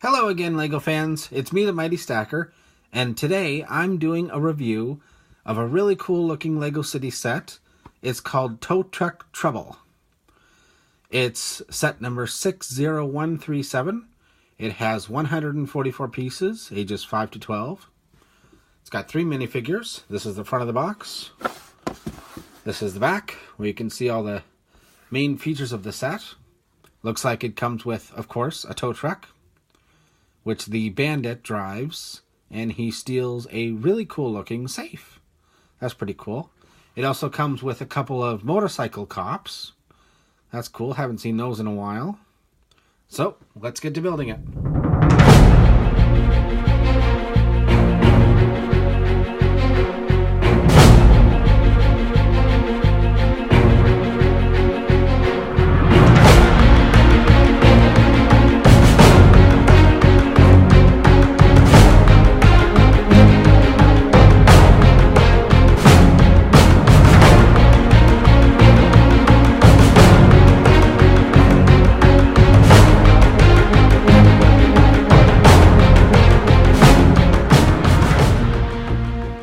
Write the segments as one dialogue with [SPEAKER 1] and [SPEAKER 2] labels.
[SPEAKER 1] Hello again, LEGO fans. It's me, the Mighty Stacker, and today I'm doing a review of a really cool looking LEGO City set. It's called Tow Truck Trouble. It's set number 60137. It has 144 pieces, ages 5 to 12. It's got 3 minifigures. This is the front of the box. This is the back, where you can see all the main features of the set. Looks like it comes with, of course, a tow truck, which the bandit drives, and he steals a really cool looking safe. That's pretty cool. It also comes with a couple of motorcycle cops. That's cool, haven't seen those in a while. So, let's get to building it.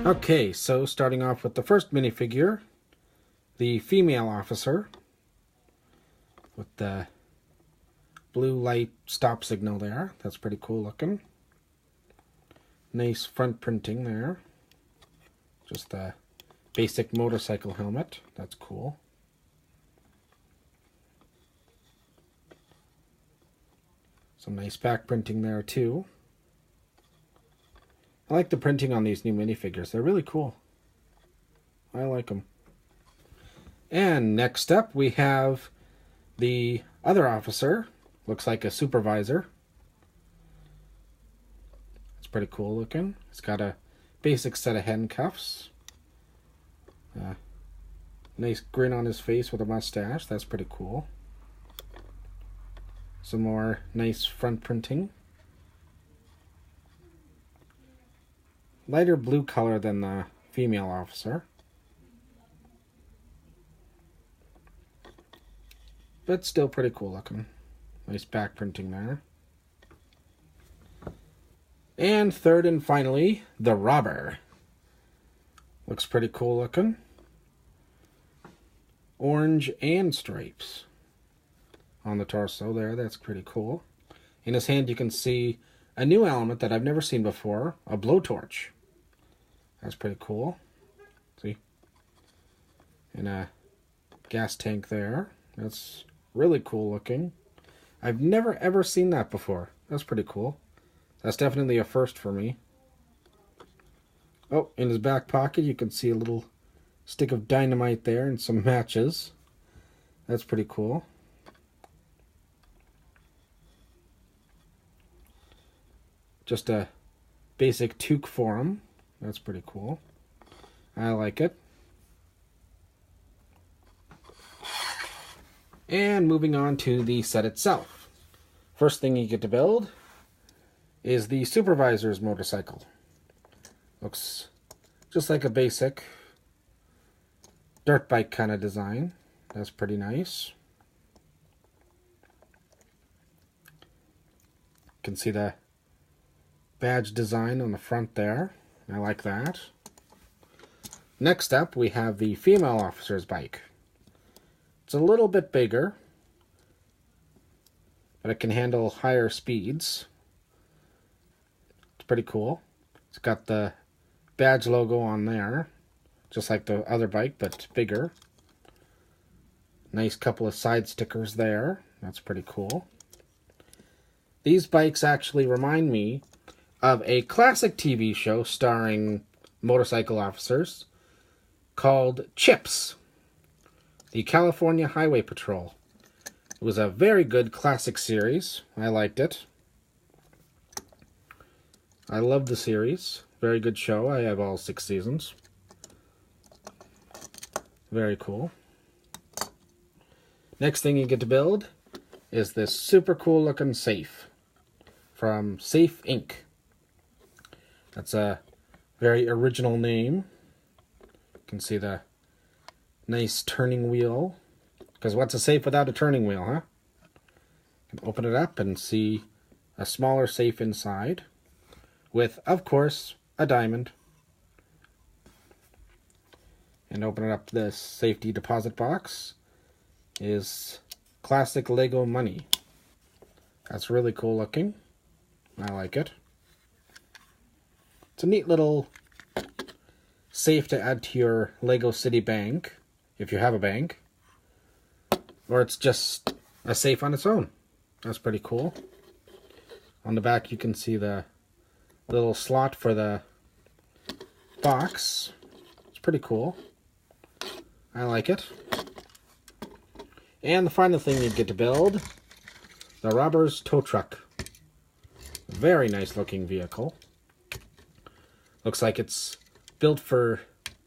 [SPEAKER 1] Okay, so starting off with the first minifigure, the female officer, with the blue light stop signal there. That's pretty cool looking. Nice front printing there. Just a basic motorcycle helmet. That's cool. Some nice back printing there too. I like the printing on these new minifigures. They're really cool. I like them. And next up we have the other officer. Looks like a supervisor. It's pretty cool looking. It's got a basic set of handcuffs. Nice grin on his face with a mustache. That's pretty cool. Some more nice front printing. Lighter blue color than the female officer, but still pretty cool looking. Nice back printing there. And third and finally, the robber. Looks pretty cool looking. Orange and stripes on the torso there. That's pretty cool. In his hand you can see a new element that I've never seen before, a blowtorch. That's pretty cool. See? And a gas tank there. That's really cool looking. I've never ever seen that before. That's pretty cool. That's definitely a first for me. Oh, in his back pocket you can see a little stick of dynamite there and some matches. That's pretty cool. Just a basic toque for him. That's pretty cool. I like it. And moving on to the set itself. First thing you get to build is the supervisor's motorcycle. Looks just like a basic dirt bike kind of design. That's pretty nice. You can see the badge design on the front there. I like that. Next up, we have the female officer's bike. It's a little bit bigger, but it can handle higher speeds. It's pretty cool. It's got the badge logo on there, just like the other bike, but bigger. Nice couple of side stickers there. That's pretty cool. These bikes actually remind me of a classic TV show starring motorcycle officers called CHiPs, the California Highway Patrol. It was a very good classic series. I liked it. I love the series. Very good show. I have all 6 seasons. Very cool. Next thing you get to build is this super cool looking safe from Safe Inc. That's a very original name. You can see the nice turning wheel. Because what's a safe without a turning wheel, huh? You can open it up and see a smaller safe inside with, of course, a diamond. And open it up, this safety deposit box is classic Lego money. That's really cool looking. I like it. It's a neat little safe to add to your Lego City bank, if you have a bank. Or it's just a safe on its own. That's pretty cool. On the back you can see the little slot for the box. It's pretty cool. I like it. And the final thing you get to build, the Robbers tow truck. Very nice looking vehicle. Looks like it's built for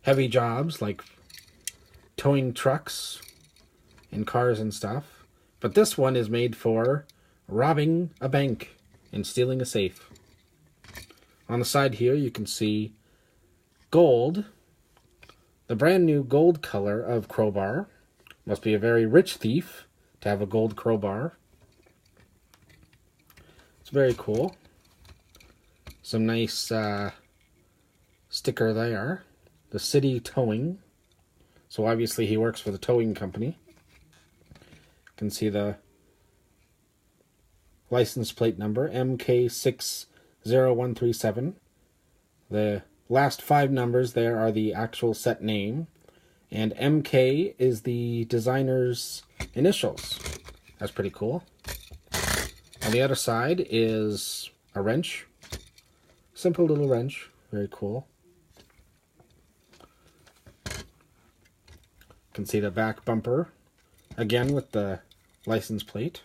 [SPEAKER 1] heavy jobs like towing trucks and cars and stuff. But this one is made for robbing a bank and stealing a safe. On the side here you can see gold. The brand new gold color of crowbar. Must be a very rich thief to have a gold crowbar. It's very cool. Some nice sticker there. The City Towing. So obviously he works for the towing company. You can see the license plate number, MK60137. The last 5 numbers there are the actual set name, and MK is the designer's initials. That's pretty cool. On the other side is a wrench. Simple little wrench. Very cool. You can see the back bumper, again with the license plate.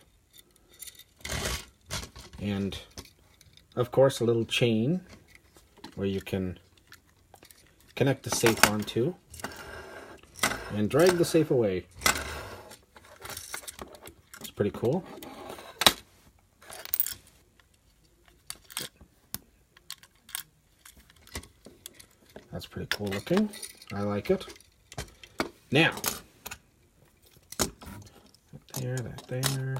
[SPEAKER 1] And, of course, a little chain where you can connect the safe onto and drag the safe away. It's pretty cool. That's pretty cool looking. I like it. Now, that there.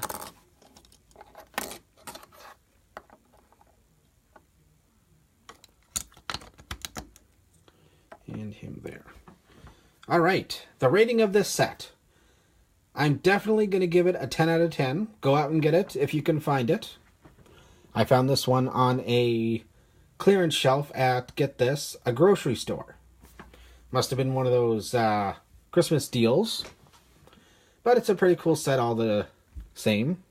[SPEAKER 1] And him there. All right, the rating of this set. I'm definitely going to give it a 10 out of 10. Go out and get it if you can find it. I found this one on a clearance shelf at, get this, a grocery store. Must have been one of those Christmas deals. But it's a pretty cool set all the same.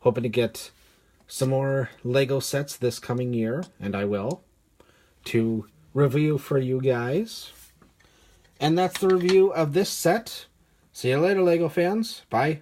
[SPEAKER 1] Hoping to get some more Lego sets this coming year, and I will, to review for you guys. And that's the review of this set. See you later, Lego fans. Bye.